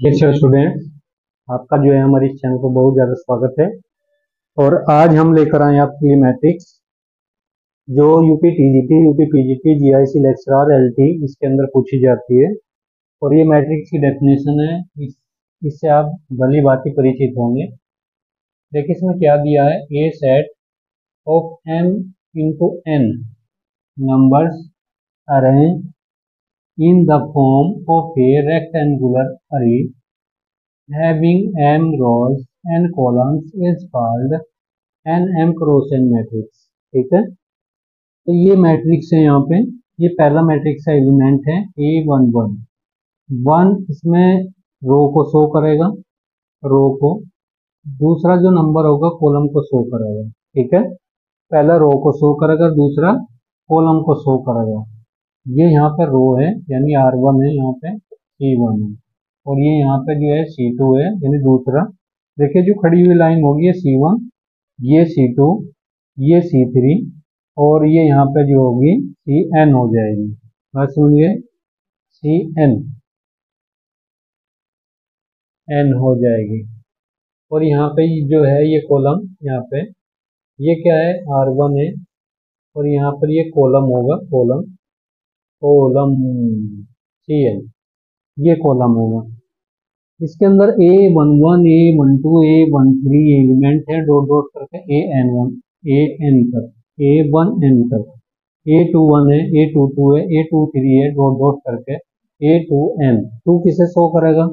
Dear students, आपका जो है हमारे इस चैनल को बहुत ज़्यादा स्वागत है। और आज हम लेकर आए आपके लिए मैट्रिक्स जो UP TGT, UP PGT, GIC lecturer, LT इसके अंदर पूछी जाती है। और ये मैट्रिक्स की डेफिनेशन है, इससे आप भली भांति परिचित होंगे। देखिए इसमें क्या दिया है, a set of m into n numbers arrange in the form of a rectangular array having m rows and columns is called an m cross n matrix। ठीक है, तो ये मैट्रिक्स है। यहाँ पे ये पहला मैट्रिक्स का एलिमेंट है A11। इसमें रो को शो करेगा, रो को। दूसरा जो नंबर होगा कॉलम को शो करेगा। ठीक है, पहला रो को शो करेगा, दूसरा कॉलम को शो करेगा। ये यहाँ पे रो है यानी R1 है, यहाँ पे C1 है, और ये यहाँ पे जो है C2 है यानी दूसरा। देखिए जो खड़ी हुई लाइन होगी ये C1, ये C2, ये C3, और ये यहाँ पे जो होगी CN हो जाएगी। बात समझिए, CN N हो जाएगी। और यहाँ पे जो है ये कॉलम, यहाँ पे ये क्या है, R1 है, और यहाँ पर ये कॉलम होगा, कॉलम कॉलम CN, ये कॉलम होगा। इसके अंदर A11, A12, A13 एलिमेंट है, डॉट डॉट करके AN1, AN तक, A1N तक। A21 है, A22 है, A23 है, डॉट डॉट करके A2N। 2 किसे शो करेगा,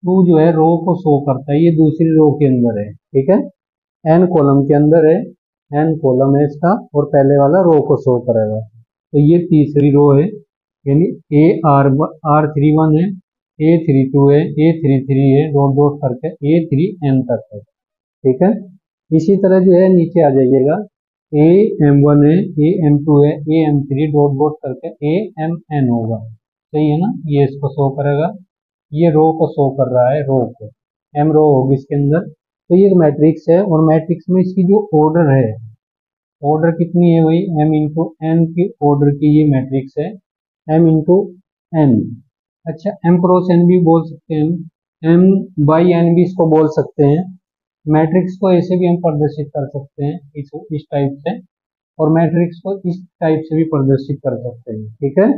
2 जो है रो को शो करता है, ये दूसरी रो के अंदर है। ठीक है, N कॉलम के अंदर है, N कॉलम है इसका, और पहले वाला रो को शो करेगा। तो ये तीसरी रो है यानी R31 है, A32 है, A33 है, डॉट डॉट करके A3N तक है। ठीक है, इसी तरह जो है नीचे आ जाइएगा, AM1 है, AM2 है, AM3 डॉट डॉट करके AMN होगा। सही है ना, ये इसको शो करेगा, ये रो को शो कर रहा है, रो को, M रो होगी इसके अंदर। तो ये मैट्रिक्स है, और मैट्रिक्स में इसकी जो ऑर्डर है, ऑर्डर कितनी है, वही M इंटू एन की ऑर्डर की ये मैट्रिक्स है, M इंटू एन। अच्छा, M क्रॉस N भी बोल सकते हैं, M बाई N भी इसको बोल सकते हैं। मैट्रिक्स को ऐसे भी हम प्रदर्शित कर सकते हैं, इस टाइप से, और मैट्रिक्स को इस टाइप से भी प्रदर्शित कर सकते हैं। ठीक है,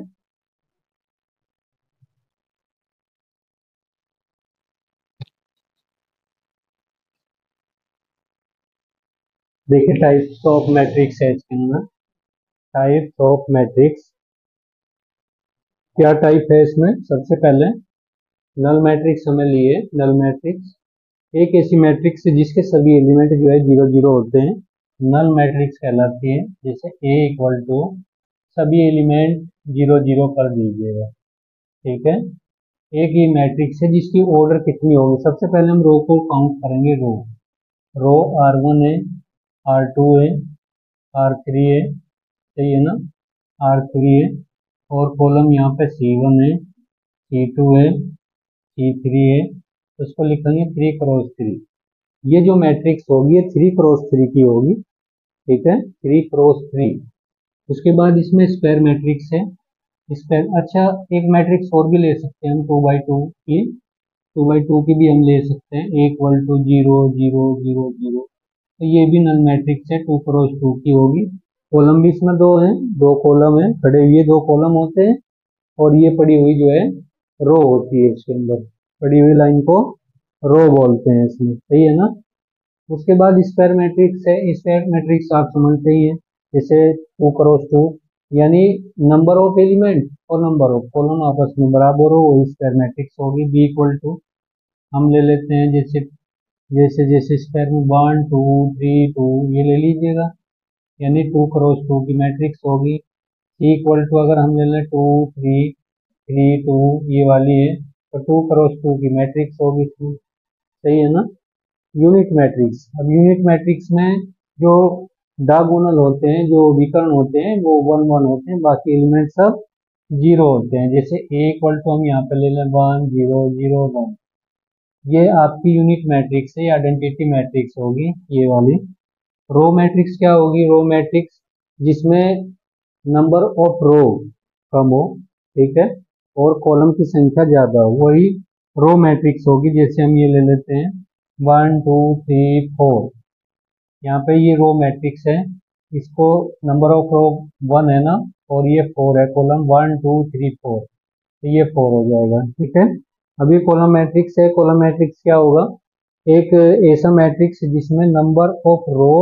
देखिए टाइप्स ऑफ मैट्रिक्स है इसके अंदर। टाइप्स ऑफ मैट्रिक्स, क्या टाइप है इसमें, सबसे पहले नल मैट्रिक्स हमें लिए। नल मैट्रिक्स एक ऐसी मैट्रिक्स है जिसके सभी एलिमेंट जो है 0 0 होते हैं, नल मैट्रिक्स कहलाती है। जैसे A इक्वल टू सभी एलिमेंट 0 0 कर दीजिएगा। ठीक है, एक ये मैट्रिक्स है जिसकी ऑर्डर कितनी होगी। सबसे पहले हम रो को काउंट करेंगे, रो रो R1 है, R2 है, R3 है, सही है ना, R3 है, और कॉलम यहाँ पे C1 है, C2 है, C3 है, तो इसको लिखेंगे 3 क्रॉस 3। ये जो मैट्रिक्स होगी ये 3 क्रॉस 3 की होगी। ठीक है, 3 क्रॉस 3। उसके बाद इसमें स्क्वायर मैट्रिक्स है, स्क्वायर। अच्छा, एक मैट्रिक्स और भी ले सकते हैं हम, 2 बाई 2 की, 2 बाई 2 की भी हम ले सकते हैं, इक्वल टू 0 0 0 0। तो ये भी नल मैट्रिक्स है, 2 क्रॉस 2 की होगी। कॉलम भी इसमें दो हैं, दो कॉलम है, खड़े हुए दो कॉलम होते हैं, और ये पड़ी हुई जो है रो होती है। इसके अंदर पड़ी हुई लाइन को रो बोलते हैं इसमें, सही है ना। उसके बाद स्क्वायर मैट्रिक्स है, स्क्वायर मैट्रिक्स आप समझते ही हैं, जैसे 2 क्रॉस 2 यानी नंबर ऑफ एलिमेंट और नंबर ऑफ कॉलम आपस में बराबर हो, वही स्क्वायर मैट्रिक्स होगी। बी इक्वल टू हम ले लेते हैं, जैसे जैसे जैसे स्क्वायर में 1 2 3 2 ये ले लीजिएगा, यानी 2 क्रॉस 2 की मैट्रिक्स होगी। इक्वल टू अगर हम ले लें 2 3 3 2 ये वाली है, तो 2 क्रॉस 2 की मैट्रिक्स होगी इसमें, सही है ना। यूनिट मैट्रिक्स, अब यूनिट मैट्रिक्स में जो डायगोनल होते हैं, जो विकर्ण होते हैं, वो 1 1 होते हैं, बाकी एलिमेंट सब 0 होते हैं। जैसे A इक्वल टू हम यहाँ पे ले लें 1 0 0 1, ये आपकी यूनिट मैट्रिक्स है, आइडेंटिटी मैट्रिक्स होगी ये वाली। रो मैट्रिक्स क्या होगी, रो मैट्रिक्स जिसमें नंबर ऑफ रो कम हो, ठीक है, और कॉलम की संख्या ज्यादा हो, वही रो मैट्रिक्स होगी। जैसे हम ये ले लेते हैं 1 2 3 4, यहाँ पे ये रो मैट्रिक्स है, इसको नंबर ऑफ रो 1 है ना, और ये 4 है, कॉलम 1 2 3 4, तो ये 4 हो जाएगा। ठीक है, अभी कॉलम मैट्रिक्स है। कॉलम मैट्रिक्स क्या होगा? एक ऐसा मैट्रिक्स जिसमें नंबर ऑफ रो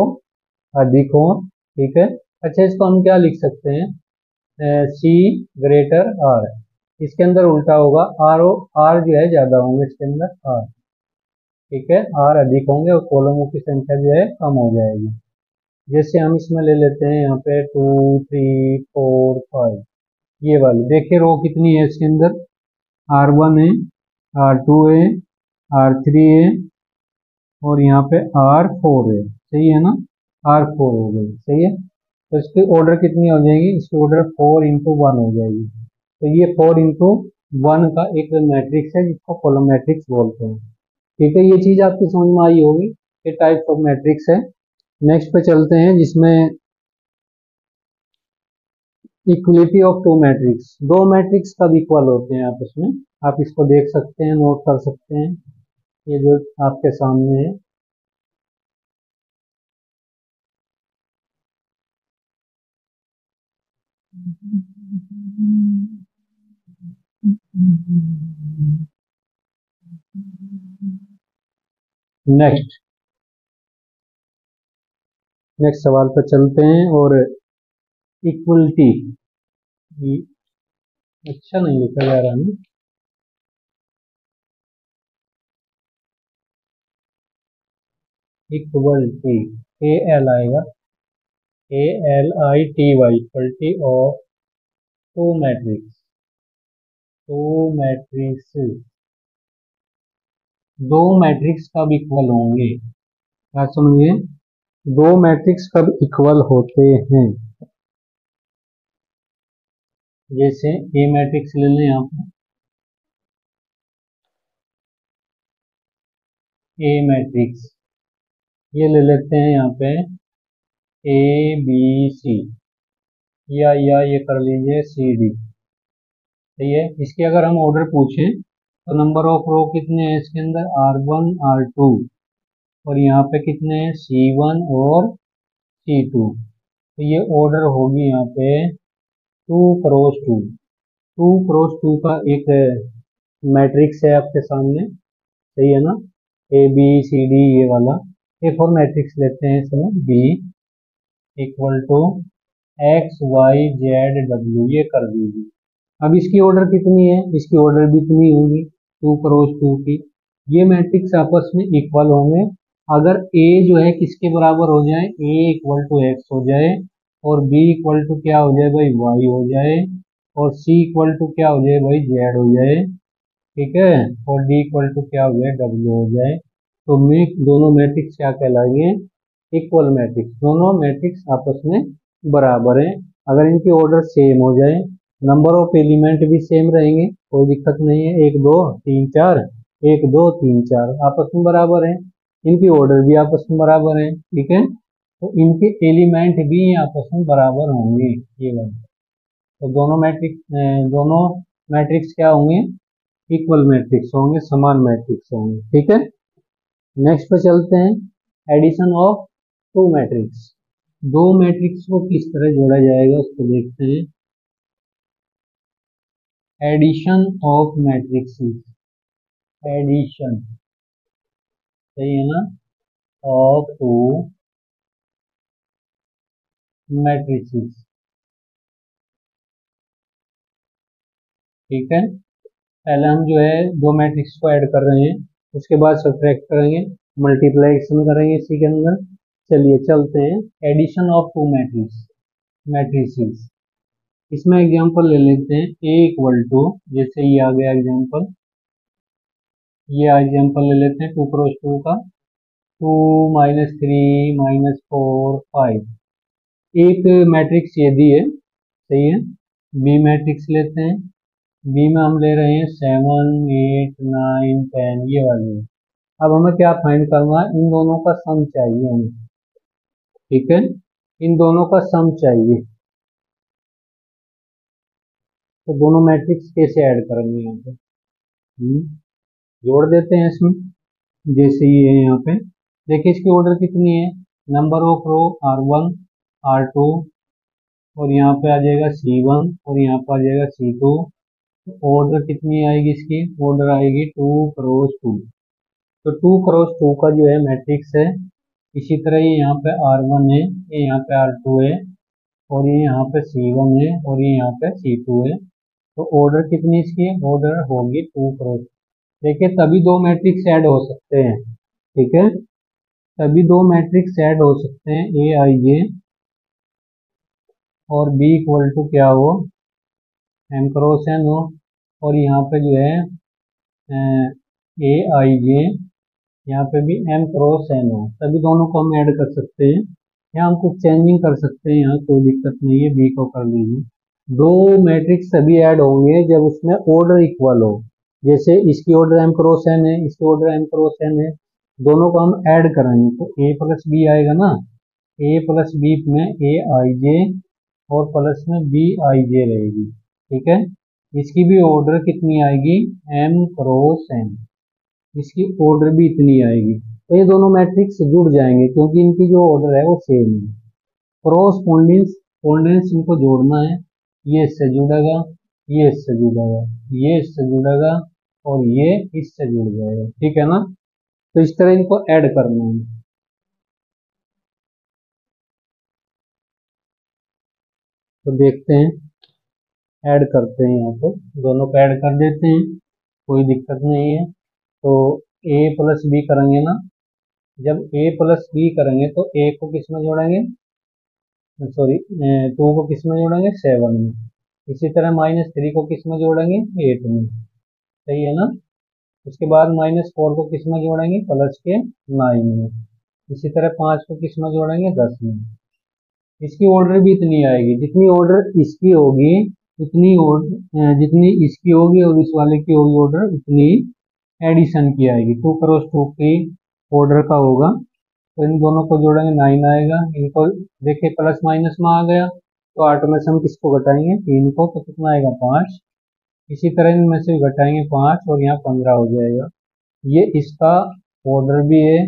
अधिक हो। ठीक है, अच्छा इसको हम क्या लिख सकते हैं? सी ग्रेटर आर, इसके अंदर उल्टा होगा, आर जो है ज्यादा होंगे इसके अंदर आर। ठीक है, आर अधिक होंगे और कॉलमों की संख्या जो है कम हो जाएगी। जैसे हम इसमें ले लेते हैं यहाँ पे 2 3 4 5, ये वाली देखिए रो कितनी है इसके अंदर? R1 है, R2 है, R3 है, और यहाँ पे R4 है। सही है ना, R4 हो गई। सही है, तो इसकी ऑर्डर कितनी हो जाएगी? इसकी ऑर्डर 4 into 1 हो जाएगी। तो ये 4 into 1 का एक मैट्रिक्स है जिसको कॉलम मैट्रिक्स बोलते हैं। ठीक है, ये चीज आपकी समझ में आई होगी, ये टाइप ऑफ मैट्रिक्स है। नेक्स्ट पे चलते हैं जिसमें इक्वलिटी ऑफ टू मैट्रिक्स, दो मैट्रिक्स कब इक्वल होते हैं आपस में, आप इसको देख सकते हैं, नोट कर सकते हैं, ये जो आपके सामने है। नेक्स्ट नेक्स्ट सवाल पर चलते हैं। और इक्वलिटी, अच्छा नहीं लिखा जा रहा है ना, इक्वलिटी ए एल आएगा, ALITY, equality of two matrix, two matrix, दो मैट्रिक्स कब इक्वल होंगे? क्या समझिए, दो मैट्रिक्स कब इक्वल होते हैं? जैसे ए मैट्रिक्स ले लें यहाँ पे, ए मैट्रिक्स ये ले लेते हैं यहाँ पे ABC, या ये कर लीजिए CD। सही है, इसके अगर हम ऑर्डर पूछें तो नंबर ऑफ रो कितने हैं इसके अंदर? R1 R2, और यहाँ पे कितने हैं? C1 और C2। तो ये ऑर्डर होगी यहाँ पे 2 क्रॉस 2, 2 क्रॉस 2 का एक मैट्रिक्स है आपके सामने। सही है ना, ABCD ये वाला। एक और मैट्रिक्स लेते हैं इसमें B इक्वल टू XYZW, ये कर दीजिए। अब इसकी ऑर्डर कितनी है? इसकी ऑर्डर भी इतनी होगी, 2 क्रॉस 2 की। ये मैट्रिक्स आपस में इक्वल होंगे अगर A जो है किसके बराबर हो जाए? A इक्वल टू X हो जाए, और B इक्वल टू क्या हो जाए भाई? Y हो जाए, और C इक्वल टू क्या हो जाए भाई? Z हो जाए। ठीक है, और D इक्वल टू क्या हो जाए? W हो जाए। तो मैं दोनों मैट्रिक्स क्या कहलाएंगे? Equal matrix. दोनों मैट्रिक्स आपस में बराबर हैं अगर इनकी ऑर्डर सेम हो जाए, नंबर ऑफ एलिमेंट भी सेम रहेंगे, कोई दिक्कत नहीं है, 1 2 3 4, 1 2 3 4 आपस में बराबर हैं, इनकी ऑर्डर भी आपस में बराबर है। ठीक है, तो इनके एलिमेंट भी आपस में बराबर होंगे, ये बात। तो दोनों मैट्रिक्स क्या होंगे? इक्वल मैट्रिक्स होंगे, समान मैट्रिक्स होंगे। ठीक है, नेक्स्ट पे चलते हैं, एडिशन ऑफ टू मैट्रिक्स। दो मैट्रिक्स को किस तरह जोड़ा जाएगा उसको देखते हैं। एडिशन ऑफ मैट्रिक्सेस, एडिशन, सही है ना, ऑफ टू मैट्रिक्सेस। ठीक है, पहले हम जो है दो मैट्रिक्स को ऐड कर रहे हैं, उसके बाद सब्ट्रैक्ट करेंगे, मल्टीप्लिकेशन करेंगे इसी के अंदर। चलिए चलते हैं, एडिशन ऑफ टू मैट्रिक्सेस। इसमें एग्जांपल ले लेते हैं, A इक्वल टू, जैसे ये आ गया एग्जांपल, ये एग्जांपल ले लेते हैं 2 क्रॉस 2 का, 2 -3 -4 5। एक मैट्रिक्स ये दी है, सही है। बी मैट्रिक्स लेते हैं, बी में हम ले रहे हैं 7 8 9 10, ये वाली है। अब हमें क्या फाइंड करना है? इन दोनों का सम चाहिए हमें। ठीक है, इन दोनों का सम चाहिए। तो दोनों मैट्रिक्स कैसे ऐड करेंगे यहाँ पे? जोड़ देते हैं इसमें। जैसे ये है यहाँ पे, देखिए इसकी ऑर्डर कितनी है, number of row R1 R2, और यहाँ पे आ जाएगा C1 और यहाँ पे आ जाएगा C2। ऑर्डर कितनी आएगी इसकी, ऑर्डर आएगी 2 क्रॉस 2। तो 2 क्रॉस 2 का जो है मैट्रिक्स है। इसी तरह ये यहाँ पे R1 है, ये यहाँ पे R2 है, और ये यहाँ पे C1 है, और ये यहाँ पे C2 है। तो ऑर्डर कितनी इसकी, ऑर्डर होगी 2 क्रॉस। देखिए तभी दो मैट्रिक्स ऐड हो सकते हैं, ठीक है, तभी दो मैट्रिक्स ऐड हो सकते हैं, AIJ और B इक्वल टू क्या हो, M क्रॉस N हो, और यहाँ पे जो है AIJ, यहाँ पे भी M क्रॉस N हो, तभी दोनों को हम ऐड कर सकते हैं। यहाँ हम कुछ चेंजिंग कर सकते हैं, यहाँ कोई दिक्कत नहीं है, B को कर लीजिए। दो मैट्रिक्स तभी ऐड होंगे जब उसमें ऑर्डर इक्वल हो। जैसे इसकी ऑर्डर M क्रॉस N है, इसकी ऑर्डर M क्रॉस N है, दोनों को हम ऐड करेंगे तो A प्लस B आएगा ना, A प्लस B में AIJ और प्लस में BIJ रहेगी, ठीक है। इसकी भी ऑर्डर कितनी आएगी, M क्रॉस N, इसकी ऑर्डर भी इतनी आएगी। तो ये दोनों मैट्रिक्स जुड़ जाएंगे क्योंकि इनकी जो ऑर्डर है वो सेम है। क्रॉसपोंडेंस पोंडेंस इनको जोड़ना है, ये इससे जुड़ेगा, ये इससे जुड़ेगा, ये इससे जुड़ेगा, और ये इससे जुड़ जाएगा, ठीक है ना। तो इस तरह इनको ऐड करना है। तो देखते हैं, ऐड करते हैं, यहाँ पे दोनों को ऐड कर देते हैं, कोई दिक्कत नहीं है। तो A प्लस बी करेंगे ना, जब A प्लस बी करेंगे तो A को किस में जोड़ेंगे, सॉरी 2 को किस में जोड़ेंगे, 7 में। इसी तरह -3 को किस में जोड़ेंगे, 8 में, सही है ना। उसके बाद -4 को किस में जोड़ेंगे, प्लस के 9 में। इसी तरह 5 को किस में जोड़ेंगे, 10 में। इसकी ऑर्डर भी इतनी आएगी, जितनी ऑर्डर इसकी होगी उतनी ऑर्डर, जितनी इसकी होगी और इस वाले की होगी ऑर्डर, उतनी एडिशन की आएगी। 2 क्रॉस 2 की ऑर्डर का होगा, तो इन दोनों को जोड़ेंगे 9 आएगा। इनको देखिए प्लस माइनस में आ गया, तो 8 में से हम किसको घटाएंगे, 3 को, तो कितना आएगा, 5। इसी तरह इनमें से घटाएंगे 5 और यहाँ 15 हो जाएगा। ये इसका ऑर्डर भी है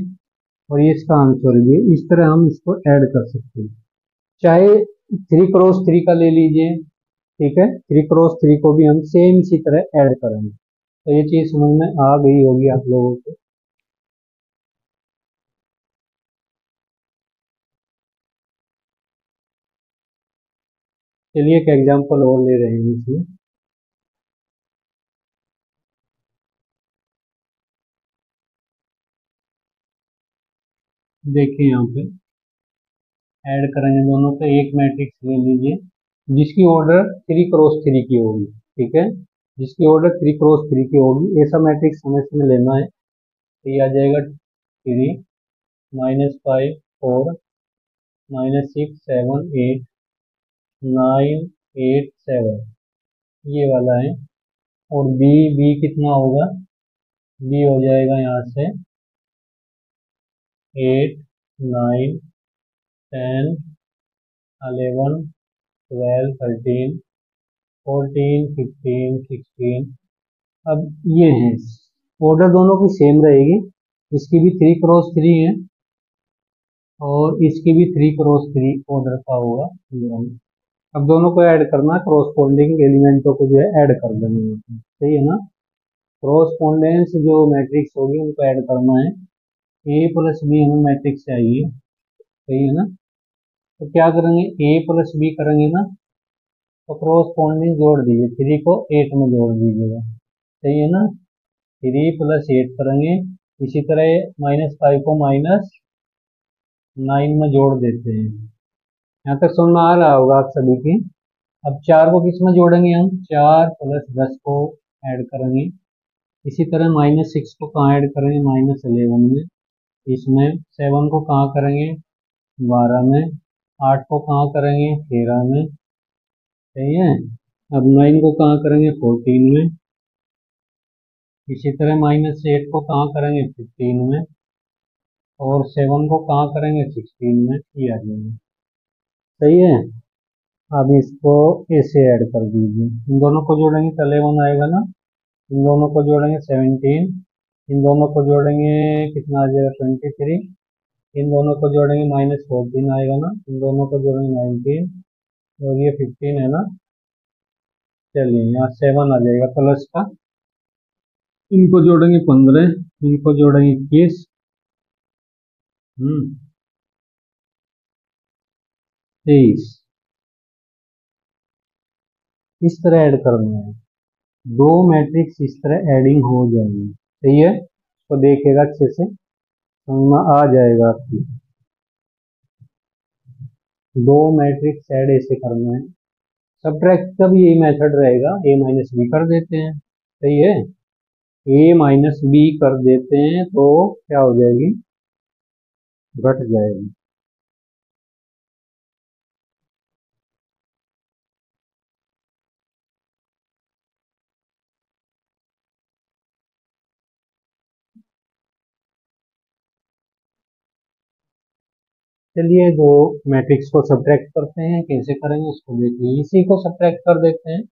और ये इसका आंसर भी है। इस तरह हम इसको ऐड कर सकते हैं। चाहे 3 क्रॉस 3 का ले लीजिए, ठीक है, 3 क्रॉस 3 को भी हम सेम इसी तरह ऐड करेंगे। तो ये चीज समझ में आ गई होगी आप लोगों को। चलिए एक एग्जांपल और ले रहे हैं इसमें। देखिए यहाँ पे ऐड करेंगे दोनों पे, एक मैट्रिक्स ले लीजिए जिसकी ऑर्डर 3 क्रॉस 3 की होगी, ठीक है, जिसकी ऑर्डर 3 क्रॉस 3 की होगी, ऐसा मैट्रिक्स हमें इसमें लेना है। तो ये आ जाएगा 3 -5 4 -6 7 8 9 8 7, ये वाला है। और बी बी कितना होगा, बी हो जाएगा यहाँ से 8 9 10 11 12 13 14 15 16। अब ये है, ऑर्डर दोनों की सेम रहेगी, इसकी भी 3 क्रॉस 3 है और इसकी भी 3 क्रॉस 3 ऑर्डर का होगा। अब दोनों को ऐड करना, क्रॉसपोंडिंग एलिमेंटों को जो है ऐड कर देना है, सही है ना। क्रॉसपोंडेंस जो मैट्रिक्स होगी उनको ऐड करना है। A प्लस बी हमें मैट्रिक्स चाहिए, सही है ना। तो क्या करेंगे, A प्लस बी करेंगे ना, तो क्रॉसपोंडिंग जोड़ दीजिए, 3 को 8 में जोड़ दीजिएगा, सही है ना। 3 + 8 करेंगे। इसी तरह -5 को -9 में जोड़ देते हैं। यहाँ तक समझ में आ रहा होगा आप सभी की। अब 4 को किस में जोड़ेंगे, हम 4 + 10 को ऐड करेंगे। इसी तरह -6 को कहाँ ऐड करेंगे, -11 में। इसमें 7 को कहाँ करेंगे, 12 में। 8 को कहाँ करेंगे, 13 में, सही है। अब 9 को कहाँ करेंगे, 14 में। इसी तरह -8 को कहाँ करेंगे, 15 में। और 7 को कहाँ करेंगे, 16 में। ये आ जाएगा, सही है। अब इसको ऐसे ऐड कर दीजिए, इन दोनों को जोड़ेंगे तो 11 आएगा ना, इन दोनों को जोड़ेंगे 17 इन दोनों को जोड़ेंगे कितना आ जाएगा 23, इन दोनों को जोड़ेंगे -14 आएगा ना, इन दोनों को जोड़ेंगे 19 और ये 15 है ना। चलिए यहाँ 7 आ जाएगा प्लस का, इनको जोड़ेंगे 15, इनको जोड़ेंगे 21, 23, इस तरह ऐड करना है। दो मैट्रिक्स इस तरह एडिंग हो जाएगी, सही है। तो देखिएगा अच्छे से समझ में आ जाएगा आपकी। दो मैट्रिक्स ऐड ऐसे करना है। सब्ट्रैक्ट का भी यही मेथड रहेगा, a माइनस बी कर देते हैं, सही है। a माइनस बी कर देते हैं तो क्या हो जाएगी, घट जाएगी। चलिए दो मैट्रिक्स को सब्ट्रैक्ट करते हैं, कैसे करेंगे उसको देखिए। इसी को सब्ट्रैक्ट कर देते हैं,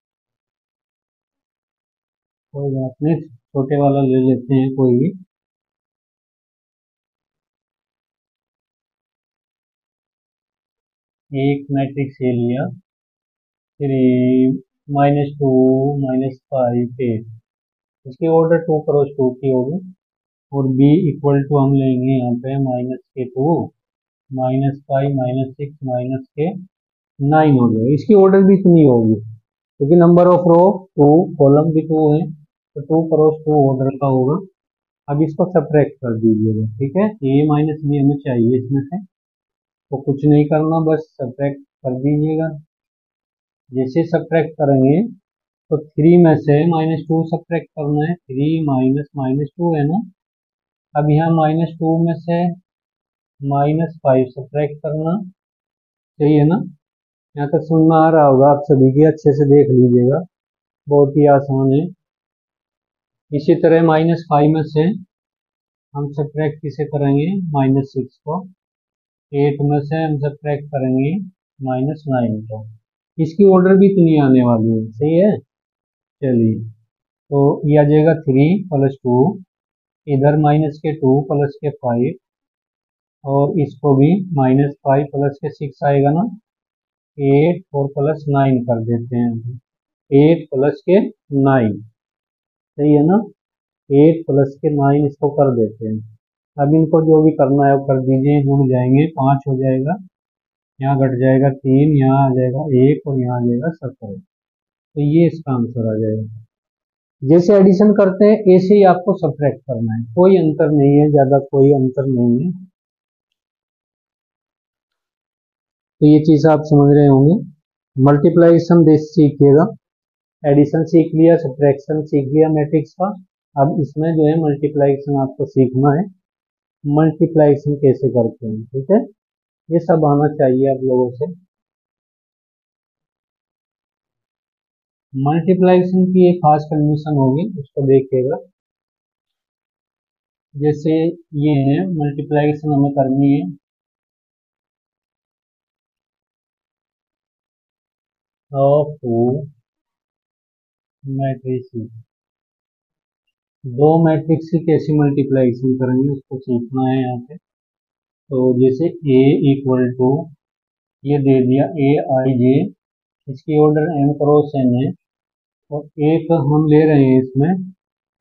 कोई बात नहीं, छोटे वाला ले लेते हैं कोई भी। एक मैट्रिक्स ए लिया, फिर -2 -5 8, इसकी ऑर्डर 2 क्रॉस 2 की होगी। और b इक्वल टू हम लेंगे यहाँ पे -2 -5 -6 -के 9 हो जाएगा। इसकी ऑर्डर भी इतनी होगी क्योंकि नंबर ऑफ रो 2, कॉलम भी 2 है, तो 2 क्रॉस 2 ऑर्डर का होगा। अब इसको सब्ट्रैक्ट कर दीजिएगा, ठीक है। a माइनस बी हमें चाहिए इसमें से, तो कुछ नहीं करना, बस सब्ट्रैक्ट कर दीजिएगा। जैसे सब्ट्रैक्ट करेंगे तो 3 में से -2 सब्ट्रैक्ट करना है, 3 माइनस -2 है ना। अब यहाँ -2 में से -5 सब्ट्रैक्ट करना, सही है ना। यहाँ तक समझ में आ रहा होगा आप सभी के, अच्छे से देख लीजिएगा, बहुत ही आसान है। इसी तरह -5 में से हम सब्ट्रैक्ट किसे करेंगे, -6 को। 8 में से हम सब्ट्रैक्ट करेंगे -9 को। इसकी ऑर्डर भी इतनी आने वाली है, सही है। चलिए तो ये आ जाएगा 3 + 2, इधर -2 + 5, और इसको भी -5 + 6 आएगा ना। 8 और +9 कर देते हैं, 8 + 9, सही है ना। 8 + 9 इसको कर देते हैं। अब इनको जो भी करना है वो कर दीजिए, जुड़ जाएंगे, 5 हो जाएगा, यहाँ घट जाएगा 3, यहाँ आ जाएगा 1 और यहाँ आ जाएगा 17। तो ये इसका आंसर आ जाएगा। जैसे एडिशन करते हैं ऐसे ही आपको सब्ट्रैक्ट करना है, कोई अंतर नहीं है, ज्यादा कोई अंतर नहीं है। तो ये चीज आप समझ रहे होंगे। मल्टीप्लाइकेशन देख सीखिएगा, एडिशन सीख लिया, सब्ट्रैक्शन सीख लिया मैट्रिक्स का। अब इसमें जो है मल्टीप्लाइकेशन आपको सीखना है, मल्टीप्लाइकेशन कैसे करते हैं, ठीक है। ये सब आना चाहिए आप लोगों से। मल्टीप्लाइकेशन की एक खास कंडीशन होगी, उसको देखिएगा। जैसे ये है, मल्टीप्लाइकेशन हमें करनी है ऑफ टू मैट्रिक्स, दो मैट्रिक्स की कैसी मल्टीप्लाइकेशन करेंगे उसको सीखना है यहाँ पे। तो जैसे a इक्वल टू, ये दे दिया aij, इसकी ऑर्डर m क्रॉस n है, और एक हम ले रहे हैं इसमें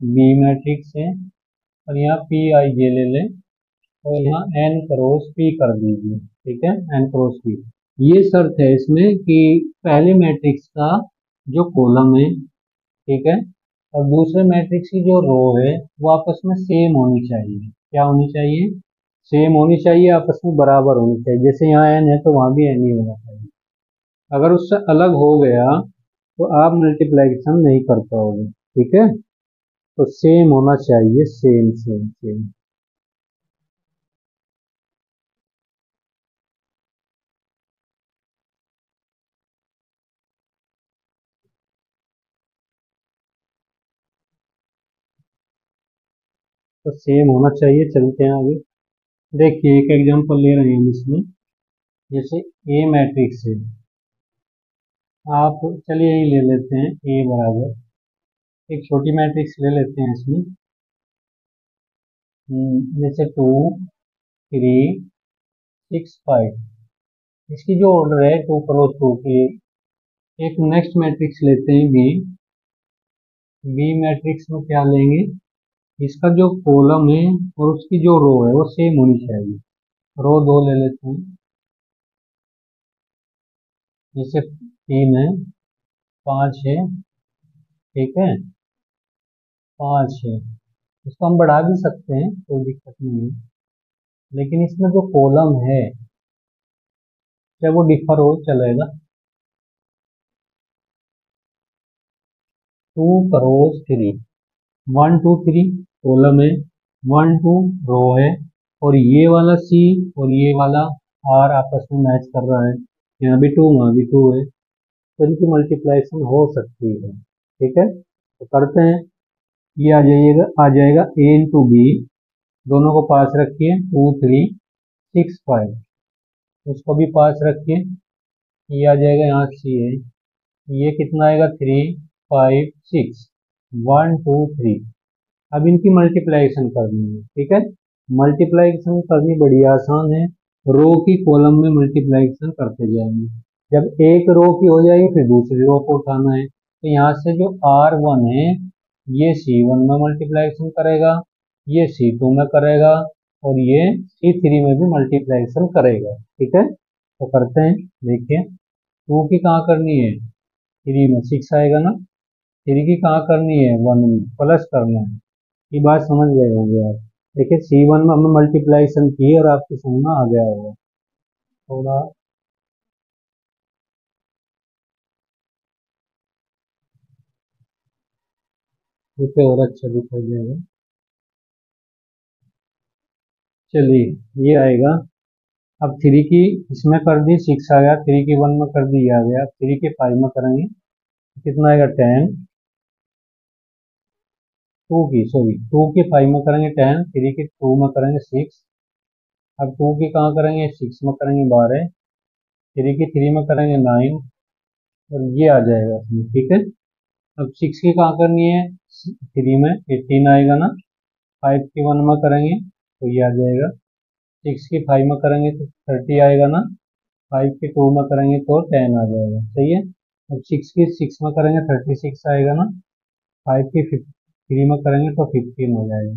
b मैट्रिक्स है, और यहाँ pij ले लें, और यहाँ n क्रॉस p कर दीजिए, ठीक है, n क्रॉस p। ये शर्त है इसमें कि पहले मैट्रिक्स का जो कॉलम है, ठीक है, और दूसरे मैट्रिक्स की जो रो है वो आपस में सेम होनी चाहिए। क्या होनी चाहिए, सेम होनी चाहिए, आपस में बराबर होनी चाहिए। जैसे यहाँ n है तो वहाँ भी n ही होना चाहिए। अगर उससे अलग हो गया तो आप मल्टीप्लाइकेशन नहीं कर पाओगे, ठीक है। तो सेम होना चाहिए, सेम सेम सेम। तो सेम होना चाहिए। चलते हैं आगे, देखिए एक एग्जांपल ले रहे हैं हम इसमें। जैसे ए मैट्रिक्स है, आप चलिए यही ले लेते हैं, ए बराबर, एक छोटी मैट्रिक्स ले लेते हैं इसमें, जैसे 2 3 6 5, इसकी जो ऑर्डर है 2 क्रॉस 2 की। एक नेक्स्ट मैट्रिक्स लेते हैं बी। बी मैट्रिक्स में क्या लेंगे, इसका जो कॉलम है और उसकी जो रो है वो सेम होनी चाहिए। रो 2 ले लेते हैं, जैसे 3 है, 5 है, ठीक है, 5 है। इसको हम बढ़ा भी सकते हैं, कोई दिक्कत नहीं है, लेकिन इसमें जो कॉलम है चाहे वो डिफर हो चलेगा। 2 क्रॉस 3, 1 2 3 कॉलम है, 1 2 रो है, और ये वाला सी और ये वाला आर आपस में मैच कर रहा है। यहाँ भी 2 वहाँ भी 2 है, तो इनकी मल्टीप्लाइकेशन हो सकती है। ठीक है, तो करते हैं। ये आ जाएगा ए इंटू बी, दोनों को पास रखिए, 2 3 6 5, उसको भी पास रखिए। ये आ जाएगा, यहाँ सी है, ये कितना आएगा, 3 5 6, 1 2 3। अब इनकी मल्टीप्लाइकेशन करनी है, ठीक है। मल्टीप्लाइकेशन करनी बड़ी आसान है, रो की कॉलम में मल्टीप्लाइकेशन करते जाएंगे। जब एक रो की हो जाएगी फिर दूसरी रो को उठाना है, तो यहाँ से जो R1 है ये C1 में मल्टीप्लाइकेशन करेगा, ये C2 में करेगा, और ये C3 में भी मल्टीप्लाइकेशन करेगा। ठीक है, तो करते हैं, देखिए 2 की कहाँ करनी है, 3 में 6 आएगा ना, 3 की कहाँ करनी है, 1 में प्लस करना है। ये बात समझ गए होंगे आप। देखिए C1 में हमने मल्टीप्लाइकेशन की और आपकी समझ में आ गया होगा थोड़ा। इसे और अच्छा दिखाई देगा। चलिए, ये आएगा। अब 3 की इसमें कर दी, 6 आ गया, 3 की 1 में कर दी, ये आ गया। 3 के 5 में करेंगे कितना आएगा, 10। 2 की सॉरी 2 के 5 में करेंगे 10, 3 के 2 में करेंगे 6। अब 2 की कहाँ करेंगे, 6 में करेंगे 12, 3 की 3 में करेंगे 9, और ये आ जाएगा इसमें। ठीक है, अब 6 की कहाँ करनी है, 3 में 18 आएगा ना, 5 की 1 में करेंगे तो ये आ जाएगा। 6 की 5 में करेंगे तो 30 आएगा ना, 5 की 2 में करेंगे तो 10 आ जाएगा। सही है, अब 6 की 6 में करेंगे 36 आएगा ना, 5 की 3 में करेंगे तो 15 हो जाएगा।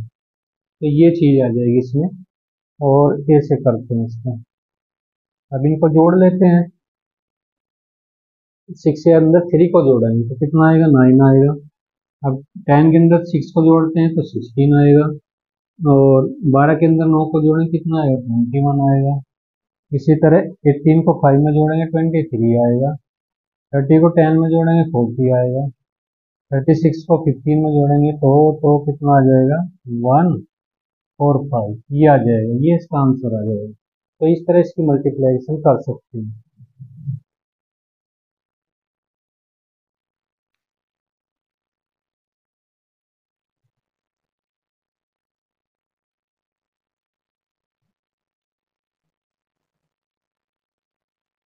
तो ये चीज़ आ जाएगी इसमें, और ऐसे करते हैं इसको। अब इनको जोड़ लेते हैं, 6 के अंदर 3 को जोड़ेंगे तो कितना आएगा, 9 आएगा। अब 10 के अंदर 6 को जोड़ते हैं तो 16 आएगा, और 12 के अंदर 9 को जोड़ेंगे कितना आएगा, 21 आएगा। इसी तरह 18 को 5 में जोड़ेंगे 23 आएगा, 30 को 10 में जोड़ेंगे 40 आएगा, 36 को 15 में जोड़ेंगे तो कितना आ जाएगा, 1 और 5, ये आ जाएगा, ये इसका आंसर आ जाएगा। तो इस तरह इसकी मल्टीप्लिकेशन कर सकते हैं।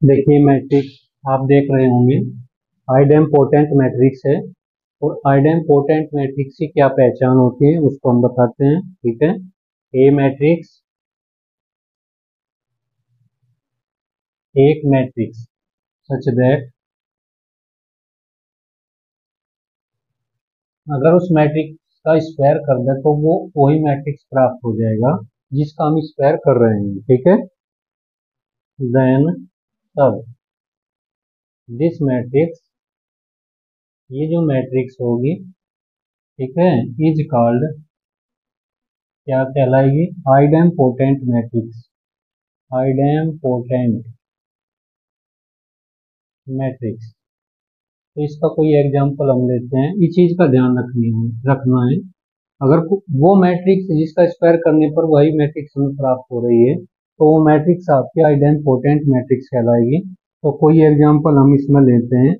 देखिए मैट्रिक्स आप देख रहे होंगे, आइडेम्पोटेंट मैट्रिक्स है, और आइडेम्पोटेंट मैट्रिक्स की क्या पहचान होती है उसको हम बताते हैं। ठीक है, ए मैट्रिक्स, एक मैट्रिक्स सच दैट अगर उस मैट्रिक्स का स्क्वायर कर दे तो वो वही मैट्रिक्स प्राप्त हो जाएगा जिसका हम स्क्वायर कर रहे हैं। ठीक है, देन तब दिस मैट्रिक्स, ये जो मैट्रिक्स होगी, ठीक है, इज कॉल्ड, क्या कहलाएगी, आइडेम्पोटेंट मैट्रिक्स। आइडेम्पोटेंट मैट्रिक्स, तो इसका कोई एग्जांपल हम लेते हैं। इस चीज का ध्यान रखना है, अगर वो मैट्रिक्स जिसका स्क्वायर करने पर वही मैट्रिक्स हमें प्राप्त हो रही है तो वो मैट्रिक्स आपकी आइडेम्पोटेंट मैट्रिक्स कहलाएगी। तो कोई एग्जांपल हम इसमें लेते हैं,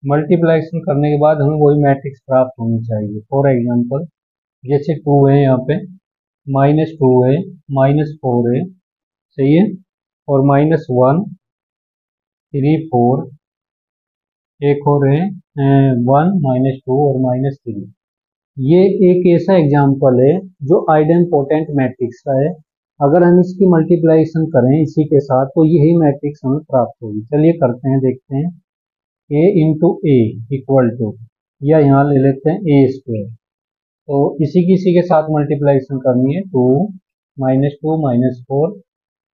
मल्टीप्लाइकेशन करने के बाद हमें वही मैट्रिक्स प्राप्त होनी चाहिए। फॉर एग्जांपल जैसे 2 है, यहाँ पे -2 है, -4 है, सही है, और -1 3 4, एक और है 1 -2 और -3। ये एक ऐसा एग्जाम्पल है जो आइडेंपोटेंट मैट्रिक्स का है। अगर हम इसकी मल्टीप्लाइजेशन करें इसी के साथ तो यही मैट्रिक्स हमें प्राप्त होगी। चलिए करते हैं, देखते हैं। ए इंटू ए इक्वल टू, या यहाँ ले लेते हैं ए स्क्वेयर। तो इसी के साथ मल्टीप्लाइजेशन करनी है। 2 -2 -4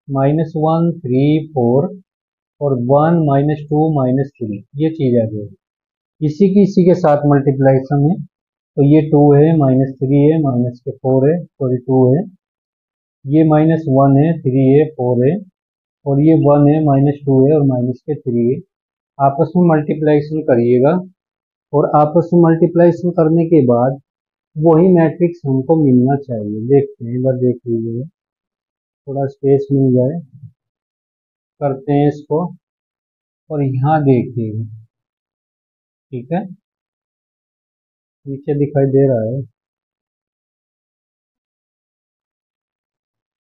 -1 3 4 और 1 -2 -3, ये चीज आ जाएगी। इसी के साथ मल्टीप्लाइजेशन है। तो ये 2 है, -3 है, माइनस के 4 है, सॉरी 2 है, ये -1 है, 3 है, 4 है, और ये 1 है, -2 है और माइनस के 3 है। आपस में मल्टीप्लाइजेशन करिएगा और आपस में मल्टीप्लाइजेशन करने के बाद वही मैट्रिक्स हमको मिलना चाहिए। देखते हैं, इधर देख लीजिएगा, थोड़ा स्पेस मिल जाए, करते हैं इसको। और यहाँ देखिएगा, ठीक है, नीचे दिखाई दे रहा है।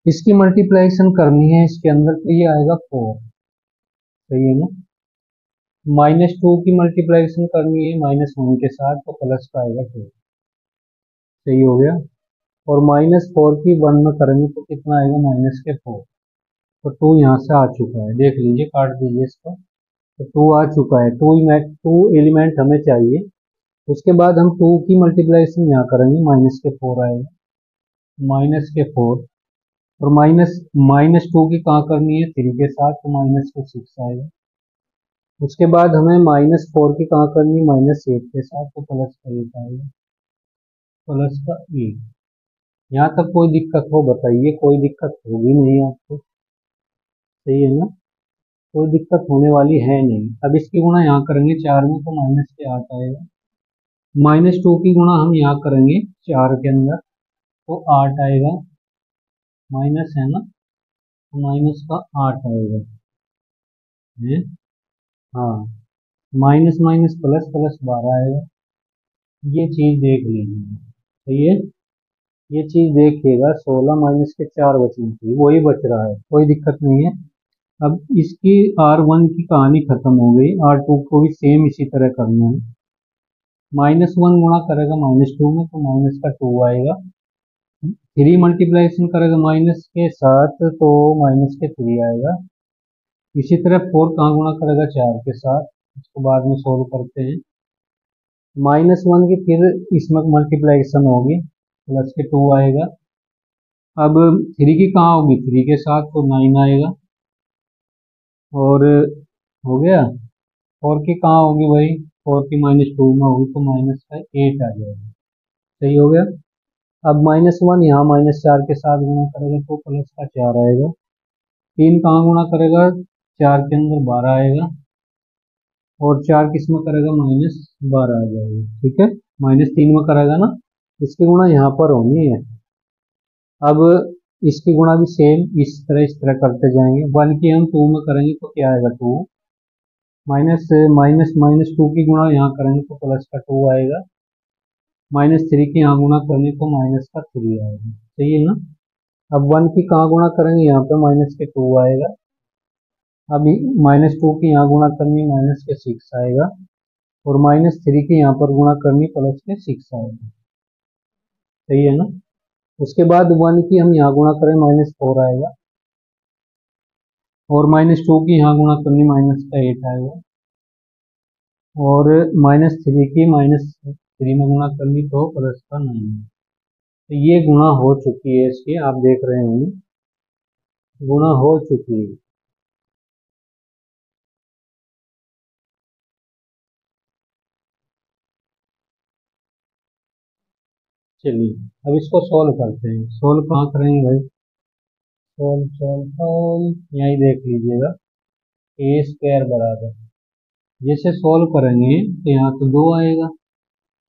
इसकी मल्टीप्लाइजेशन करनी है इसके अंदर, तो ये आएगा 4, सही है ना। -2 की मल्टीप्लाइजेशन करनी है -1 के साथ, तो प्लस का आएगा 2, सही हो गया। और -4 की 1 में करेंगे तो कितना आएगा, -4। तो 2 यहाँ से आ चुका है, देख लीजिए, काट दीजिए इसको। तो 2 आ चुका है, 2 एलिमेंट हमें चाहिए। उसके बाद हम 2 की मल्टीप्लाइजेशन यहाँ करेंगे, -4 आएगा, -4। और माइनस 2 की कहाँ करनी है, 3 के साथ, तो -6 आएगा। उसके बाद हमें -4 की कहाँ करनी है, -8 के साथ, तो प्लस का 8 आएगा, प्लस का 8। यहाँ तक कोई दिक्कत हो बताइए, कोई दिक्कत होगी नहीं आपको, सही है ना, कोई दिक्कत होने वाली है नहीं। अब इसकी गुणा यहाँ करेंगे 4 में, तो -8 आएगा। -2 की गुणा हम यहाँ करेंगे 4 के अंदर, तो 8 आएगा, माइनस है ना, तो माइनस का 8 आएगा है। हाँ, माइनस माइनस प्लस, प्लस 12 आएगा। ये चीज देख लीजिए, सही है। ये चीज देखिएगा, 16 माइनस के 4 बचने चाहिए, वही बच रहा है, कोई दिक्कत नहीं है। अब इसकी R1 की कहानी खत्म हो गई, R2 को भी सेम इसी तरह करना है। -1 गुणा करेगा -2 में, तो माइनस का 2 आएगा। 3 मल्टीप्लाइजेशन करेगा माइनस के साथ, तो माइनस के 3 आएगा। इसी तरह 4 कहाँ गुणा करेगा, 4 के साथ, उसको बाद में सोल्व करते हैं। -1 की फिर इसमें मल्टीप्लाइजेशन होगी, प्लस के 2 आएगा। अब 3 की कहाँ होगी, 3 के साथ, तो 9 आएगा। और हो गया। 4 की कहाँ होगी भाई, 4 की -2 में होगी, तो माइनस का 8 आ जाएगा, सही हो गया। अब -1 यहाँ -4 के साथ गुणा करेगा, तो प्लस का 4 आएगा। 3 कहाँ गुणा करेगा, 4 के अंदर 12 आएगा। और 4 किस में करेगा, -12 आ जाएगा, ठीक है। -3 में करेगा ना, इसकी गुणा यहाँ पर होनी है। अब इसकी गुणा भी सेम इस तरह करते जाएंगे। 1 की हम 2 में करेंगे तो क्या आएगा, 2, माइनस माइनस -2 की गुणा यहाँ करेंगे तो प्लस का 2 आएगा। -3 की यहाँ गुणा करेंगे तो माइनस का 3 आएगा, सही है ना। अब 1 की कहाँ गुणा करेंगे, यहाँ पे माइनस के 2 आएगा। अभी -2 की यहाँ गुणा करनी, माइनस के 6 आएगा। और -3 की यहाँ पर गुणा करनी, प्लस के 6 आएगा, सही है ना। उसके बाद 1 की हम यहाँ गुणा करें, -4 आएगा। और -2 की यहाँ गुणा करनी, माइनस का 8 आएगा। और -3 की -3 में गुणा करनी, तो प्लस का 9। तो ये गुणा हो चुकी है इसकी, आप देख रहे हैं, गुणा हो चुकी है। चलिए अब इसको सोल्व करते हैं। सोल्व कहाँ करेंगे भाई, सोल्व सोल्व सोल्व, यही देख लीजिएगा, ए स्क्वायर बराबर, जैसे सोल्व करेंगे तो यहाँ तो 2 आएगा,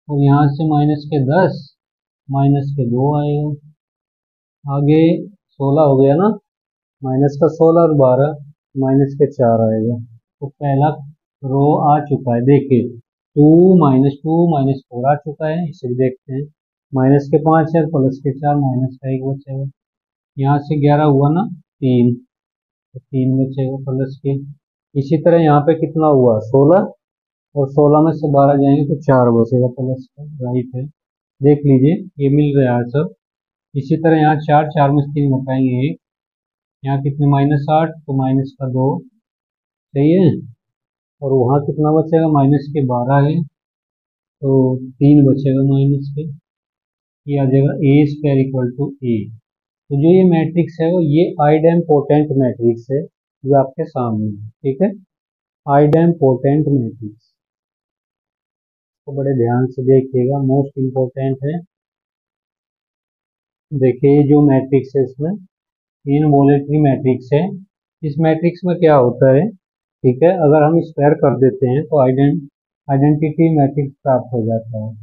और यहाँ से -10 -2 आएगा। आगे 16 हो गया ना, माइनस का 16 और 12, -4 आएगा। तो पहला रो आ चुका है, देखिए 2 -2 -4 आ चुका है। इसे भी देखते हैं, माइनस के 5 है, प्लस के 4, माइनस का 1 बचेगा। यहाँ से 11 हुआ ना, 3, तो 3 बचेगा प्लस के। इसी तरह यहाँ पे कितना हुआ, 16, और 16 में से 12 जाएंगे तो 4 बचेगा प्लस का, राइट है। देख लीजिए ये मिल रहा है सब। इसी तरह यहाँ 4, 4 में से 3 घटाएंगे 1, यहाँ कितने -8 तो माइनस का 2, सही है। और वहाँ कितना बचेगा, माइनस के 12 है तो 3 बचेगा माइनस के, ये आ जाएगा A² इक्वल टू A। तो जो ये मैट्रिक्स है वो ये आइडेम्पोटेंट मैट्रिक्स है जो आपके सामने है, ठीक है। आइडेम्पोटेंट मैट्रिक्स को बड़े ध्यान से देखिएगा, मोस्ट इम्पोर्टेंट है। देखिए जो मैट्रिक्स है इसमें इनवॉलेटरी मैट्रिक्स है। इस मैट्रिक्स में क्या होता है, ठीक है, अगर हम स्क्वायर कर देते हैं तो आइडेंटिटी मैट्रिक्स प्राप्त हो जाता है,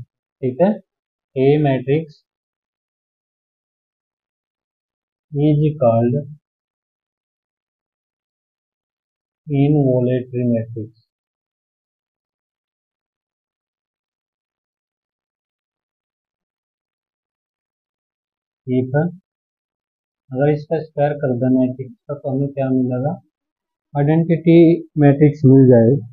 ठीक है। ए मैट्रिक्स इज कॉल्ड इनवॉलेटरी मैट्रिक्स। ठीक है, अगर इसका स्क्वायर कर दें मैट्रिक्स का तो हमें क्या मिलेगा, आइडेंटिटी मैट्रिक्स मिल जाएगा।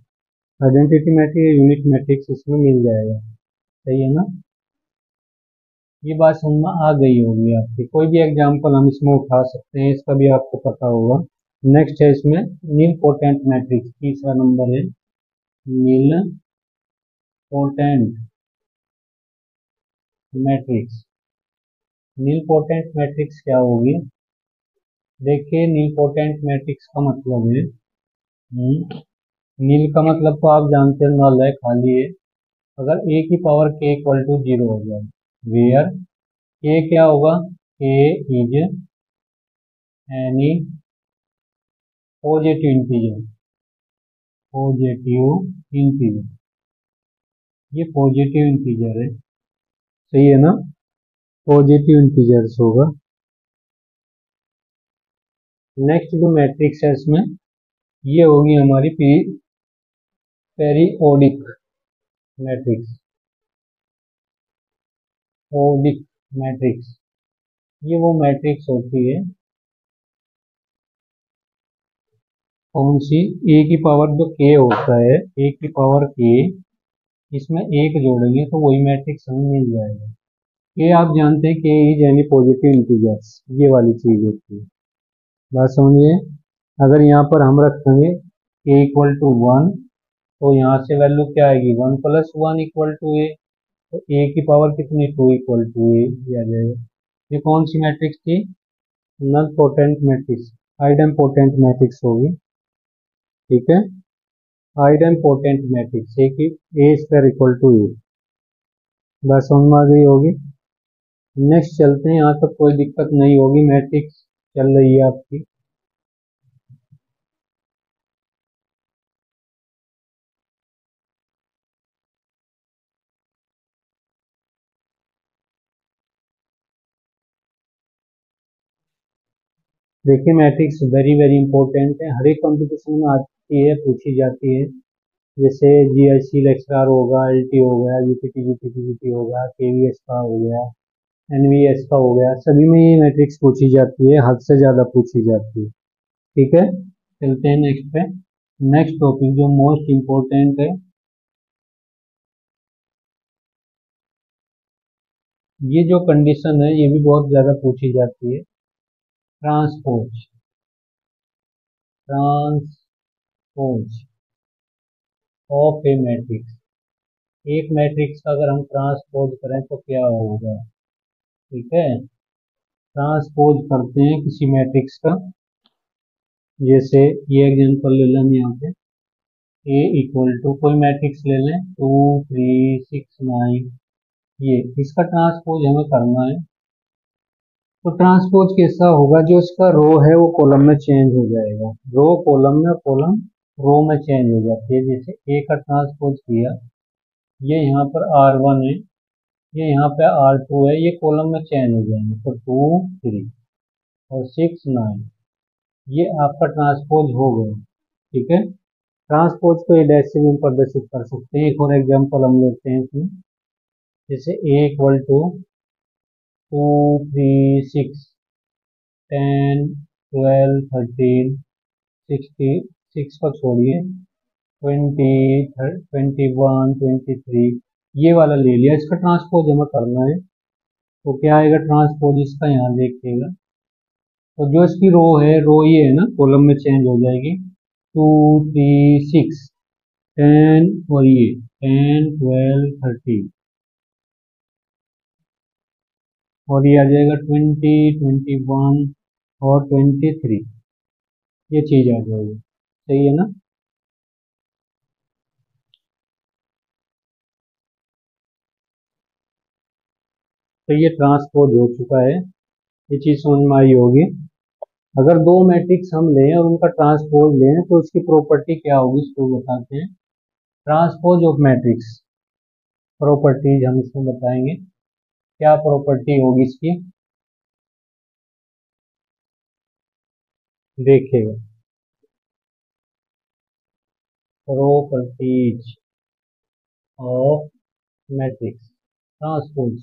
आइडेंटिटी मैट्रिक्स यूनिट मैट्रिक्स इसमें मिल जाएगा, सही है ना। ये बात समझ में आ गई होगी आपकी। कोई भी एग्जांपल हम इसमें उठा सकते हैं, इसका भी आपको पता होगा। नेक्स्ट है इसमें नील पोटेंट मैट्रिक्स, तीसरा नंबर है नील पोटेंट मैट्रिक्स। नील पोटेंट मैट्रिक्स क्या होगी, देखिए नील पोटेंट मैट्रिक्स का मतलब है, नील का मतलब तो आप जानते हैं, नल है, खाली है। अगर ए की पावर के इक्वल टू 0 हो जाए, वेयर के क्या होगा, के is any positive integer, positive integer, ये पॉजिटिव इंटीजर है, सही है ना, पॉजिटिव इंटीजर्स होगा। नेक्स्ट जो मैट्रिक्स है इसमें ये होगी हमारी पेरियोडिक मैट्रिक्स, ओडिक मैट्रिक्स। ये वो मैट्रिक्स होती है कौन सी, ए की पावर जो के होता है, ए की पावर के, इसमें एक जोड़ेंगे तो वही मैट्रिक्स हमें मिल जाएगा। ये आप जानते हैं के इज एनी पॉजिटिव इंटीजर्स, ये वाली चीज होती है, बात समझिए। अगर यहाँ पर हम रखेंगे के इक्वल टू 1 तो यहाँ से वैल्यू क्या आएगी, 1 + 1 इक्वल टू ए, तो ए की पावर कितनी, 2 इक्वल टू ए, ये आ जाएगा। ये कौन सी मैट्रिक्स थी, नल पोटेंट मैट्रिक्स, आइडेम्पोटेंट मैट्रिक्स होगी, ठीक है। आइडेम्पोटेंट मैट्रिक्स ए की A² इक्वल टू ए, बस समझ में आ गई होगी। नेक्स्ट चलते हैं, यहाँ तक कोई दिक्कत नहीं होगी, मैट्रिक्स चल रही है आपकी। देखिए मैट्रिक्स वेरी वेरी इंपॉर्टेंट है, हर एक कंपटीशन में आती है, पूछी जाती है। जैसे जीआईसी लेक्चरर होगा, एलटी हो गया, यूपीटी जीपीटी हो गया, केवीएस का हो गया, एनवीएस का हो गया, सभी में ये मैट्रिक्स पूछी जाती है, हद से ज़्यादा पूछी जाती है, ठीक है। चलते हैं नेक्स्ट पे। नेक्स्ट टॉपिक जो मोस्ट इम्पोर्टेंट है, ये जो कंडीशन है ये भी बहुत ज़्यादा पूछी जाती है, transpose, transpose of A matrix. एक मैट्रिक्स का अगर हम ट्रांसपोज करें तो क्या होगा, ठीक है। ट्रांसपोज करते हैं किसी मैट्रिक्स का, जैसे ये एग्जांपल ले लें यहाँ पे, ए इक्वल टू कोई मैट्रिक्स ले लें 2 3 6 9, ये इसका ट्रांसपोज हमें करना है। तो ट्रांसपोज कैसा होगा, जो इसका रो है वो कॉलम में चेंज हो जाएगा, रो कॉलम में, कॉलम रो में चेंज हो जाती है। जैसे ए का ट्रांसपोज किया, ये यहाँ पर R1 है, ये यहाँ पे R2 है, ये कॉलम में चेंज हो जाएंगे, तो 2 3 और 6 9, ये आपका ट्रांसपोज हो गया, ठीक है। ट्रांसपोज को ये डैश से भी प्रदर्शित कर सकते हैं। एक और एग्जांपल हम लेते हैं इसमें, जैसे ए इक्वल टू 2 3 6 10 12 13 66 को छोड़िए 20 21 23 ये वाला ले लिया, इसका ट्रांसपोज हमें करना है, तो क्या आएगा ट्रांसपोज इसका, यहाँ देखिएगा। तो जो इसकी रो है, रो ये है ना, कॉलम में चेंज हो जाएगी, 2 3 6 10, और ये 10 12 13, और ये आ जाएगा 20 21 और 23, ये चीज आ जाएगी। सही है ना। तो ये ट्रांसपोज हो चुका है, ये चीज समझ में आई होगी। अगर दो मैट्रिक्स हम लें और उनका ट्रांसपोज लें तो उसकी प्रॉपर्टी क्या होगी, इसको बताते हैं। ट्रांसपोज ऑफ मैट्रिक्स प्रॉपर्टीज हम इसमें बताएंगे, क्या प्रॉपर्टी होगी इसकी, देखिएगा। Properties of matrix, transpose,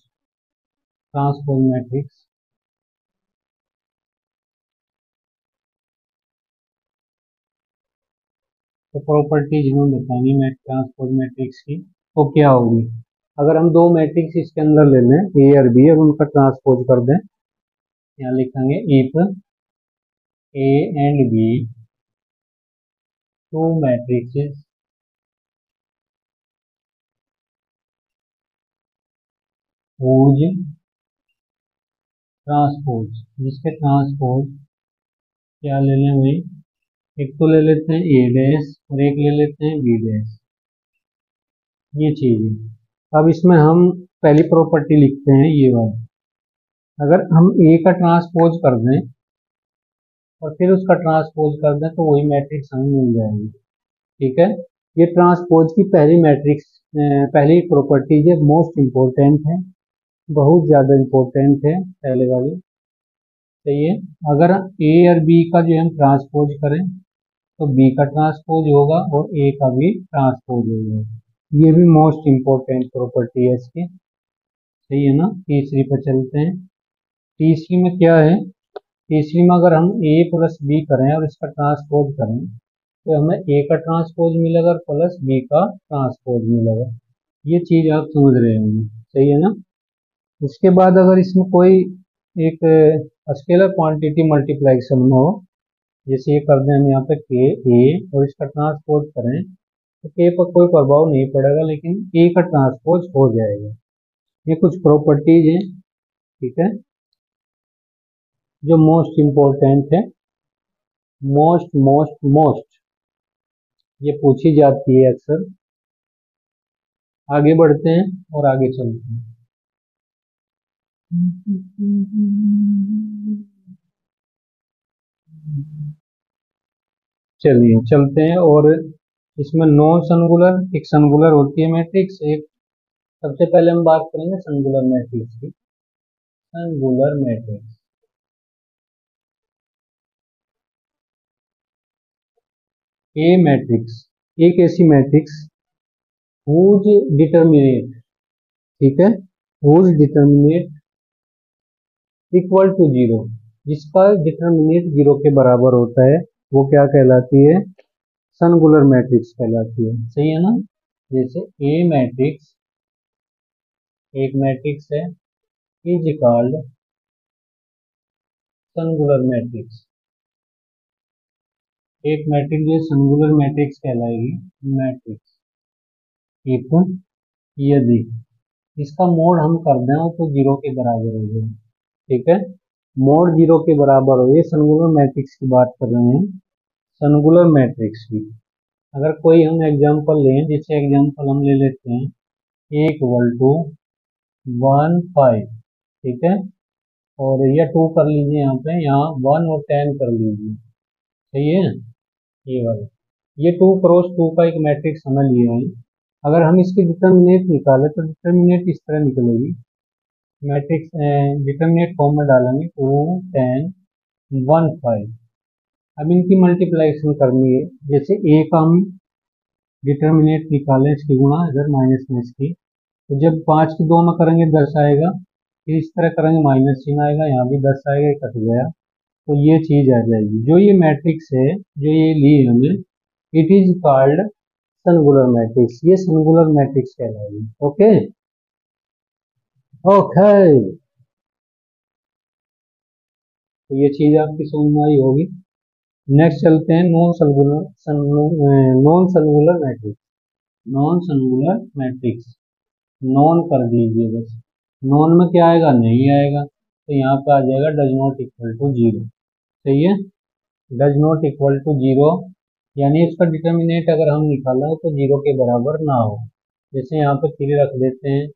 transpose matrix. तो प्रॉपर्टीज हमें बतानी है ट्रांसपोज मैट्रिक्स की, तो क्या होगी। अगर हम दो मैट्रिक्स इसके अंदर ले लें ए और बी और उनका ट्रांसपोज कर दें, यहाँ लिखेंगे if A and B two matrix whose transpose, जिसके ट्रांसपोज क्या ले लें भाई, एक तो ले लेते हैं ए डैश और एक ले लेते हैं बी डैश, ये चीज है। अब इसमें हम पहली प्रॉपर्टी लिखते हैं ये वाली, अगर हम ए का ट्रांसपोज कर दें और फिर उसका ट्रांसपोज कर दें तो वही मैट्रिक्स हमें मिल जाएगी। ठीक है, ये ट्रांसपोज की पहली मैट्रिक्स, पहली प्रॉपर्टी है, मोस्ट इम्पोर्टेंट है, बहुत ज़्यादा इम्पोर्टेंट है पहले वाली। सही है, अगर ए और बी का जो हम ट्रांसपोज करें तो बी का ट्रांसपोज होगा और ए का भी ट्रांसपोज होगा, ये भी मोस्ट इम्पोर्टेंट प्रॉपर्टी है इसकी। सही है ना। तीसरी पर चलते हैं, तीसरी में क्या है, तीसरी में अगर हम ए प्लस बी करें और इसका ट्रांसपोज करें तो हमें ए का ट्रांसपोज मिलेगा और प्लस बी का ट्रांसपोज मिलेगा, ये चीज आप समझ रहे होंगे। सही है ना। उसके बाद अगर इसमें कोई एक स्केलर क्वांटिटी मल्टीप्लाइकेशन में हो, जैसे ये कर दें हम यहाँ पे के ए और इसका ट्रांसपोज करें तो के पर कोई प्रभाव नहीं पड़ेगा, लेकिन ए का ट्रांसपोज हो जाएगा। ये कुछ प्रॉपर्टीज हैं, ठीक है, जो मोस्ट इम्पोर्टेंट है, मोस्ट मोस्ट मोस्ट, ये पूछी जाती है अक्सर। आगे बढ़ते हैं और आगे चलते हैं। चलिए चलते हैं, और इसमें नॉन सनगुलर, एक सनगुलर होती है मैट्रिक्स, एक, सबसे पहले हम बात करेंगे सनगुलर मैट्रिक्स की। सनगुलर मैट्रिक्स, ए मैट्रिक्स, एक ऐसी मैट्रिक्स whose डिटर्मिनेट, ठीक है, whose determinant equal to zero, जिसका डिटर्मिनेट जीरो के बराबर होता है, वो क्या कहलाती है, सनगुलर मैट्रिक्स कहलाती है। सही है ना। जैसे ए मैट्रिक्स, एक मैट्रिक्स है, इज कॉल्ड सनगुलर मैट्रिक्स, एक मैट्रिक्स जो सनगुलर मैट्रिक्स कहलाएगी, मैट्रिक्स इफ, यदि इसका मोड हम कर दें तो जीरो के बराबर हो जाए। ठीक है, मोड जीरो के बराबर हो, ये सनगुलर मैट्रिक्स की बात कर रहे हैं, सनगुलर मैट्रिक्स की। अगर कोई हम एग्जांपल लें, जैसे एग्जांपल हम ले लेते हैं ए इक्वल टू 1 5, ठीक है, और या 2 कर लीजिए, यहाँ पे यहाँ 1 और 10 कर लीजिए। सही है, ये वाला, ये 2 क्रॉस 2 का एक मैट्रिक्स हमें लिया है। अगर हम इसकी डिटर्मिनेट निकालें तो डिटर्मिनेट इस तरह निकलेगी, मैट्रिक्स डिटर्मिनेट फॉर्म में डालेंगे 2 10 1 5। अब इनकी मल्टीप्लाइकेशन करनी है, जैसे ए का हम डिटर्मिनेट निकालें, इसकी गुणा इधर माइनस में इसकी, तो जब 5 की 2 में करेंगे 10 आएगा, फिर इस तरह करेंगे माइनस चिन्ह आएगा, यहाँ भी 10 आएगा, ये कट गया, तो ये चीज आ जाएगी। जो ये मैट्रिक्स है जो ये ली है हमने, it is called singular matrix, ये सिंगुलर मैट्रिक्स कहलाएगी। ओके ओके, तो ये चीज आपकी समझ में आई होगी। नेक्स्ट चलते हैं non singular matrix. Non singular matrix, non कर दीजिए बस। नॉन में क्या आएगा, नहीं आएगा, तो यहाँ पे आ जाएगा does not equal to zero. सही है, does not equal to zero, यानी इसका डिटर्मिनेंट अगर हम निकाला तो जीरो के बराबर ना हो। जैसे यहाँ पे 3 रख देते हैं,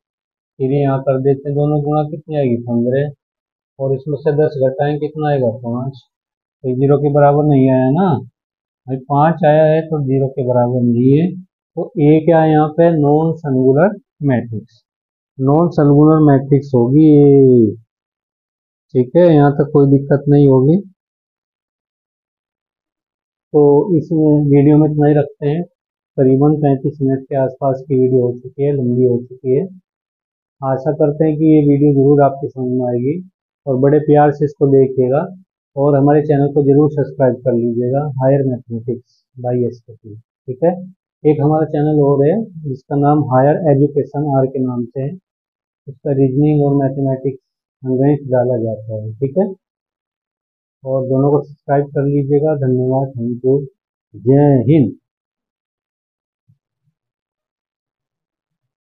3 यहाँ कर देते हैं, दोनों गुणा कितनी आएगी 15, और इसमें से 10 घटाएं कितना आएगा 5, तो जीरो के बराबर नहीं आया ना भाई, 5 आया है तो जीरो के बराबर नहीं है। तो ए क्या है यहाँ पे, non singular matrix, non singular matrix होगी ये। ठीक है, यहाँ तक कोई दिक्कत नहीं होगी। तो इस वीडियो में इतना ही रखते हैं। करीबन 35 मिनट के आसपास की वीडियो हो चुकी है, लंबी हो चुकी है। आशा करते हैं कि ये वीडियो ज़रूर आपकी समझ में आएगी और बड़े प्यार से इसको देखिएगा, और हमारे चैनल को जरूर सब्सक्राइब कर लीजिएगा, हायर मैथमेटिक्स बाय एसके। ठीक है, एक हमारा चैनल और है जिसका नाम हायर एजुकेशन आर के नाम से है, उसका रीजनिंग और मैथमेटिक्स अंग्रेजी डाला जाता है। ठीक है, और दोनों को सब्सक्राइब कर लीजिएगा। धन्यवाद, थैंक यू, जय हिंद।